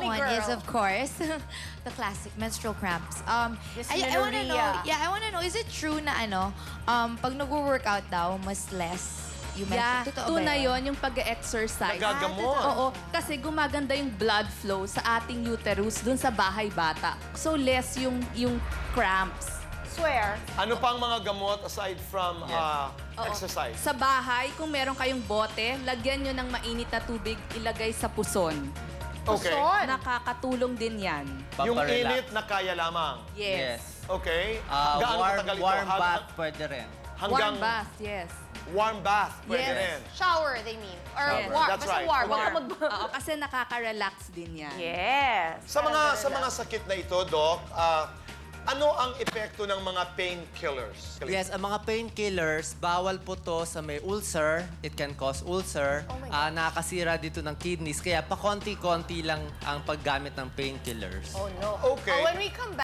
me, one girl. is, of course, the classic menstrual cramps. I wanna know, Dysmenorrhea. I wanna know, is it true na pag nag-workout daw, mas less yung Yeah, menstrual? Totoo ba tuna yun? yon yung pag-exercise. Nagagamot. Oo, kasi gumaganda yung blood flow sa ating uterus dun sa bahay bata. So less yung cramps. Swear. Ano pang mga gamot aside from Oo. exercise? Sa bahay, kung meron kayong bote, lagyan nyo ng mainit na tubig, ilagay sa puson. Okay. Puson. Nakakatulong din yan. Yung Paparelax. init na kaya lamang. Yes. Okay. Ah, Gaano warm, katagal ito? warm bath pwede rin. Hanggang Warm bath, yes. warm bath pwede Yes. rin. Shower, they mean. Or Yes. warm. That's Basta right. warm. Okay. Huwag ka Oo, kasi nakaka-relax din yan. Yes. Sa mga sakit na ito, Doc, ano ang epekto ng mga painkillers? Yes, ang mga painkillers, bawal po to sa may ulcer. It can cause ulcer. Oh my God. Nakakasira dito ng kidneys. Kaya pa konti-konti lang ang paggamit ng painkillers. Oh, no. Okay. When we come back,